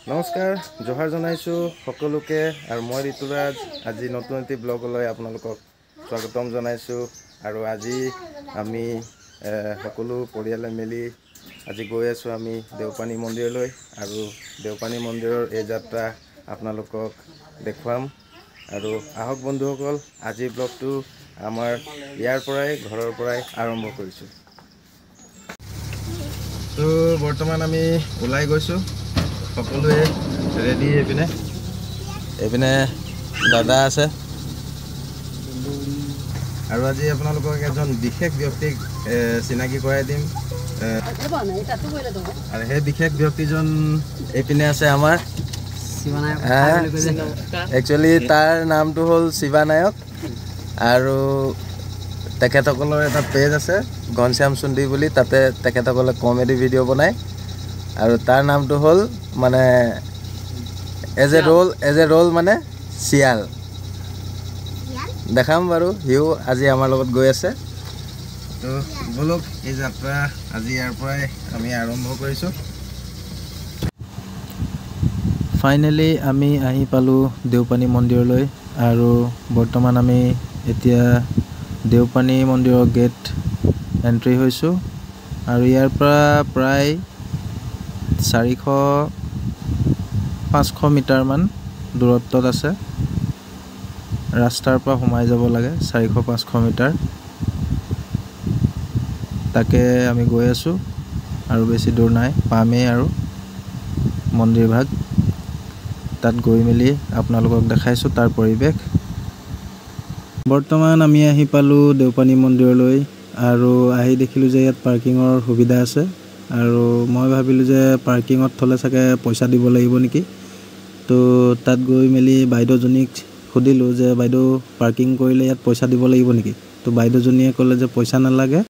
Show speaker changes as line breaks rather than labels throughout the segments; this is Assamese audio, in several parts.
নমস্কাৰ জোহাৰ জনাইছো সকলোকে আৰু মই ঋতুৰাজ আজি নতুন এটি ব্লগলৈ আপোনালোকক স্বাগতম জনাইছো আৰু আজি আমি সকলো পৰিয়ালে মিলি আজি গৈ আছো আমি দেওপানী মন্দিৰলৈ আৰু দেওপানী মন্দিৰৰ এই যাত্ৰা আপোনালোকক দেখুৱাম আৰু আহক বন্ধুসকল আজি ব্লগটো আমাৰ ইয়াৰ পৰাই ঘৰৰ পৰাই আৰম্ভ কৰিছো। তো বৰ্তমান আমি ওলাই গৈছো সকলোৱে ৰেডি এইপিনে দাদা আছে আৰু আজি আপোনালোকক এজন বিশেষ ব্যক্তিক চিনাকি কৰাই দিম আৰু সেই বিশেষ ব্যক্তিজন এইপিনে আছে আমাৰ একচুৱেলি তাৰ নামটো হ'ল শিৱা নায়ক আৰু তেখেতসকলৰ এটা পেজ আছে ঘনশ্যাম চুন্দি বুলি তাতে তেখেতসকলে কমেডি ভিডিঅ' বনায় আৰু তাৰ নামটো হ'ল মানে এজ এ ৰোল মানে শিয়াল দেখাম বাৰু সিও আজি আমাৰ লগত গৈ আছে। তো বলক এই যাত্ৰা আজি ইয়াৰ পৰাই আমি আৰম্ভ কৰিছোঁ। ফাইনেলি আমি আহি পালোঁ দেওপানী মন্দিৰলৈ আৰু বৰ্তমান আমি এতিয়া দেওপানী মন্দিৰৰ গেট এণ্ট্ৰি হৈছোঁ আৰু ইয়াৰ পৰা প্ৰায় 400-500 মিটাৰমান দূৰত্বত আছে। ৰাস্তাৰ পৰা সোমাই যাব লাগে 400-500 মিটাৰ, তাকে আমি গৈ আছোঁ আৰু বেছি দূৰ নাই, পামেই আৰু মন্দিৰ ভাগ। তাত গৈ মেলি আপোনালোকক দেখাইছোঁ তাৰ পৰিৱেশ। বৰ্তমান আমি আহি পালোঁ দেওপানী মন্দিৰলৈ আৰু আহি দেখিলোঁ যে ইয়াত পাৰ্কিঙৰ সুবিধা আছে আৰু মই ভাবিলোঁ যে পাৰ্কিঙত থ'লে চাগে পইচা দিব লাগিব নেকি। তো তাত গৈ মেলি বাইদেউজনীক সুধিলোঁ যে বাইদেউ পাৰ্কিং কৰিলে ইয়াত পইচা দিব লাগিব নেকি। তো বাইদেউজনীয়ে ক'লে যে পইচা নালাগে।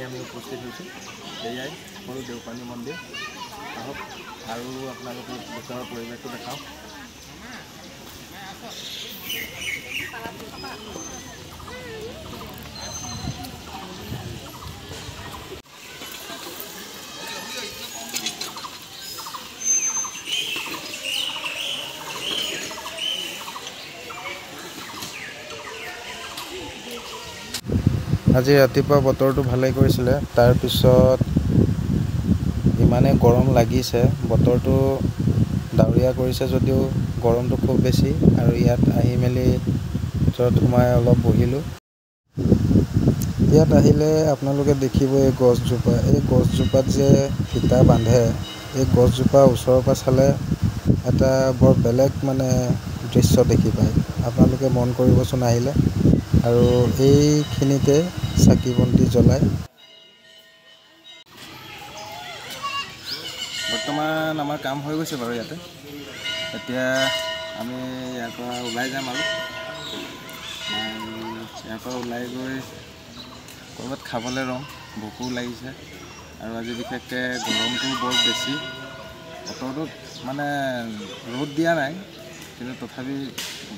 আমি উপস্থিত হৈছোঁ এয়াই সৰু দেওপানী মন্দিৰ। আহক আৰু আপোনালোকক ওচৰৰ পৰিৱেশটো দেখাওঁ। আজি ৰাতিপুৱা বতৰটো ভালেই কৰিছিলে, তাৰপিছত ইমানেই গৰম লাগিছে, বতৰটো ডাৱৰীয়া কৰিছে যদিও গৰমটো খুব বেছি। আৰু ইয়াত আহি মেলি ভিতৰত সোমাই অলপ বহিলোঁ। ইয়াত আহিলে আপোনালোকে দেখিব এই গছজোপাত যে ফিটা বান্ধে, এই গছজোপা ওচৰৰ পৰা চালে এটা বৰ বেলেগ মানে দৃশ্য দেখি পায়। আপোনালোকে মন কৰিবচোন আহিলে। আৰু এইখিনিতে চাকি বন্তি জ্বলায়। বৰ্তমান আমাৰ কাম হৈ গৈছে বাৰু ইয়াতে। এতিয়া আমি ইয়াৰ পৰা ওলাই যাম আৰু ইয়াৰ পৰা ওলাই গৈ ক'ৰবাত খাবলৈ ৰ'ম, ভোকো লাগিছে। আৰু আজি বিশেষকৈ গৰমটো বৰ বেছি, বতৰটোত মানে ৰ'দ দিয়া নাই কিন্তু তথাপি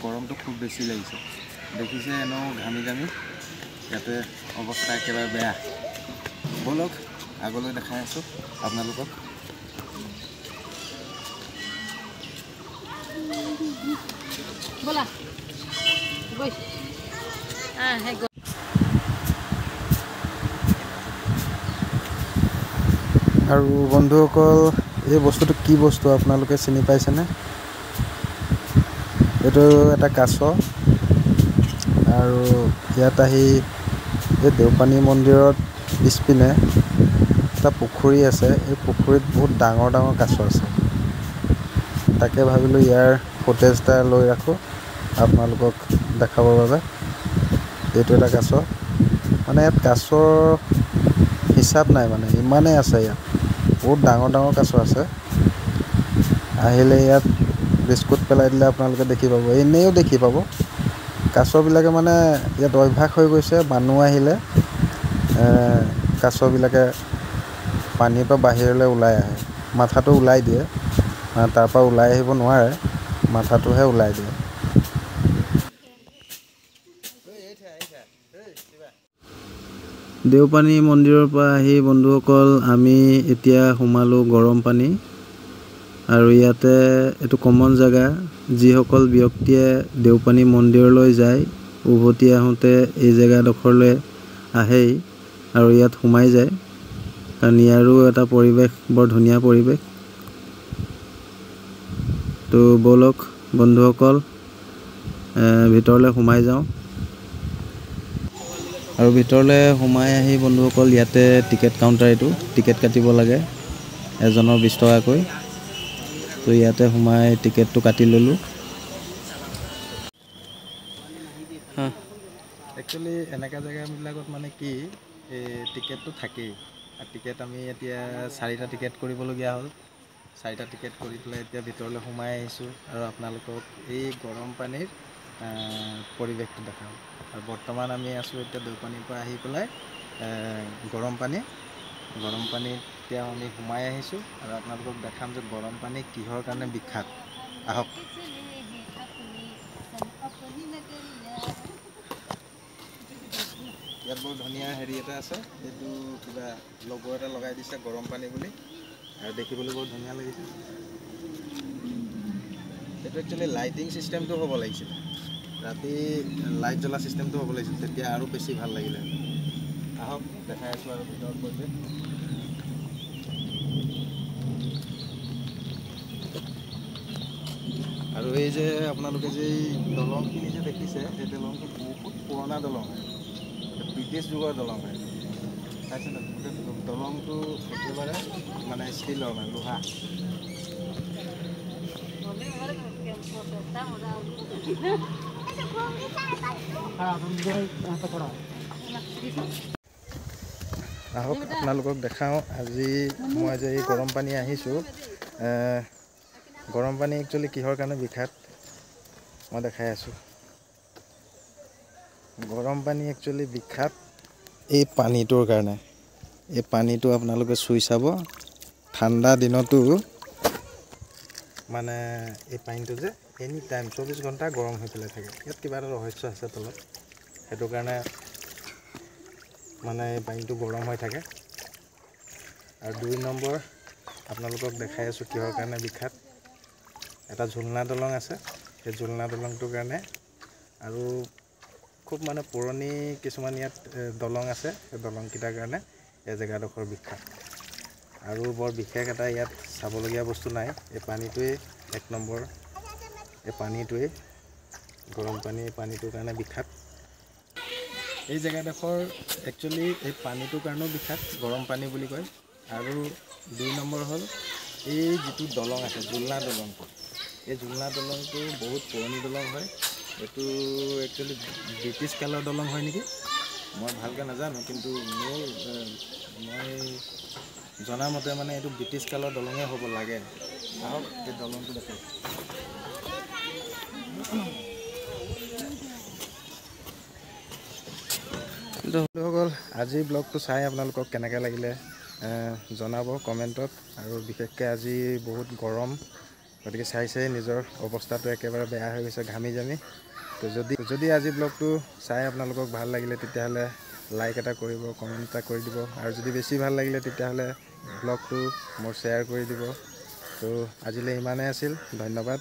গৰমটো খুব বেছি লাগিছে। দেখিছে এনেও ঘামি ইয়াতে অৱস্থা একেবাৰে বেয়া। বলক আগলৈ দেখাই আছোঁ আপোনালোকক। আৰু বন্ধুসকল এই বস্তুটো কি বস্তু আপোনালোকে চিনি পাইছেনে? এইটো এটা কাছ আৰু ইয়াত আহি এই দেওপানী মন্দিৰত পিছপিনে এটা পুখুৰী আছে। এই পুখুৰীত বহুত ডাঙৰ ডাঙৰ কাছ আছে। তাকে ভাবিলোঁ ইয়াৰ ফুটেজ এটা লৈ ৰাখোঁ আপোনালোকক দেখাবৰ বাবে। এইটো এটা কাছ, মানে ইয়াত কাছৰ হিচাপ নাই, মানে ইমানেই আছে ইয়াত, বহুত ডাঙৰ ডাঙৰ কাছ আছে। আহিলে ইয়াত বিস্কুট পেলাই দিলে আপোনালোকে দেখি পাব, এনেও দেখি পাব। কাছবিলাকে মানে ইয়াত অভ্যাস হৈ গৈছে, মানুহ আহিলে কাছবিলাকে পানীৰ পৰা বাহিৰলৈ ওলাই আহে, মাথাটো ওলাই দিয়ে, তাৰ পৰা ওলাই আহিব নোৱাৰে, মাথাটোহে ওলাই দিয়ে। দেওপানী মন্দিৰৰ পৰা আহি বন্ধুসকল আমি এতিয়া সোমালোঁ গৰম পানী। আৰু ইয়াতে এইটো কমন জেগা, যিসকল ব্যক্তিয়ে দেওপানী মন্দিৰলৈ যায় উভতি আহোঁতে এই জেগাডোখৰলৈ আহেই আৰু ইয়াত সোমাই যায়, কাৰণ ইয়াৰো এটা পৰিৱেশ, বৰ ধুনীয়া পৰিৱেশ। তো ব'লক বন্ধুসকল ভিতৰলৈ সোমাই যাওঁ। আৰু ভিতৰলৈ সোমাই আহি বন্ধুসকল ইয়াতে টিকেট কাউণ্টাৰ, এইটো টিকেট কাটিব লাগে এজনৰ 20 টকাকৈ। তো ইয়াতে সোমাই টিকেটটো কাটি ল'লোঁ। একচুৱেলি এনেকুৱা জেগাবিলাকত মানে কি এই টিকেটটো থাকেই, আৰু টিকেট আমি এতিয়া 4টা টিকেট কৰিবলগীয়া হ'ল। 4টা টিকেট কৰি পেলাই এতিয়া ভিতৰলৈ সোমাই আহিছোঁ আৰু আপোনালোকক এই গৰম পানীৰ পৰিৱেশটো দেখাওঁ। আৰু বৰ্তমান আমি আছোঁ এতিয়া দেওপানীৰ পৰা আহি পেলাই গৰম পানীত এতিয়া আমি সোমাই আহিছোঁ আৰু আপোনালোকক দেখাম যে গৰম পানী কিহৰ কাৰণে বিখ্যাত। আহক। ইয়াত বৰ ধুনীয়া হেৰি এটা আছে, এইটো কিবা লগ' এটা লগাই দিছে গৰম পানী বুলি, আৰু দেখিবলৈ বৰ ধুনীয়া লাগিছে। এইটো একচুৱেলি লাইটিং চিষ্টেমটো হ'ব লাগিছিল, ৰাতি লাইট জ্বলা চিষ্টেমটো হ'ব লাগিছিল, তেতিয়া আৰু বেছি ভাল লাগিলে। আহক দেখাই আছোঁ আৰু ভিতৰত পৰিৱেশ। আৰু এই যে আপোনালোকে যে দলংখিনি যে দেখিছে, এই দলংটো বহুত পুৰণা দলং হয়, ব্ৰিটিছ যুগৰ দলং হয়। চাইছেনে, গোটেই দলংটো একেবাৰে মানে ষ্টিলৰ, মানে লোহা। আহক আপোনালোকক দেখাওঁ আজি মই যে এই গৰম পানী আহিছোঁ। গৰম পানী একচুৱেলি কিহৰ কাৰণে বিখ্যাত মই দেখাই আছোঁ। গৰম পানী একচুৱেলি বিখ্যাত এই পানীটোৰ কাৰণে। এই পানীটো আপোনালোকে চুই চাব, ঠাণ্ডা দিনতো মানে এই পানীটো যে এনি টাইম 24 ঘণ্টা গৰম হৈ পেলাই থাকে। ইয়াত কিবা এটা ৰহস্য আছে তলত, সেইটো কাৰণে মানে এই পানীটো গৰম হৈ থাকে। আৰু 2 নম্বৰ আপোনালোকক দেখাই আছোঁ কিহৰ কাৰণে বিখ্যাত। এটা ঝুলনা দলং আছে, সেই ঝুলনা দলংটোৰ কাৰণে, আৰু খুব মানে পুৰণি কিছুমান ইয়াত দলং আছে, সেই দলংকেইটাৰ কাৰণে এই জেগাডোখৰ বিখ্যাত। আৰু বৰ বিশেষ এটা ইয়াত চাবলগীয়া বস্তু নাই, এই পানীটোৱেই 1 নম্বৰ। এই পানীটোৱেই গৰম পানী, এই পানীটোৰ কাৰণে বিখ্যাত। এই জেগাডোখৰ একচুৱেলি এই পানীটোৰ কাৰণেও বিখ্যাত, গৰম পানী বুলি কয়। আৰু 2 নম্বৰ হ'ল এই যিটো দলং আছে ঝুলনা দলংটো, এই ঝুলনা দলংটো বহুত পুৰণি দলং হয়। এইটো একচুৱেলি ব্ৰিটিছ কালৰ দলং হয় নেকি, মই ভালকৈ নাজানো, কিন্তু মই জনামতে মানে এইটো ব্ৰিটিছ কালৰ দলঙেই হ'ব লাগে। আহক এই দলংটো দেখাই। বন্ধুসকল আজিৰ ব্লগটো চাই আপোনালোকক কেনেকৈ লাগিলে জনাব কমেণ্টত। আৰু বিশেষকৈ আজি বহুত গৰম, গতিকে চাই নিজৰ অৱস্থাটো একেবাৰে বেয়া হৈ গৈছে ঘামি জামি। তো যদি আজি ব্লগটো চাই আপোনালোকক ভাল লাগিলে তেতিয়াহ'লে লাইক এটা কৰিব, কমেণ্ট এটা কৰি দিব, আৰু যদি বেছি ভাল লাগিলে তেতিয়াহ'লে ব্লগটো মোৰ শ্বেয়াৰ কৰি দিব। তো আজিলৈ ইমানেই আছিল, ধন্যবাদ।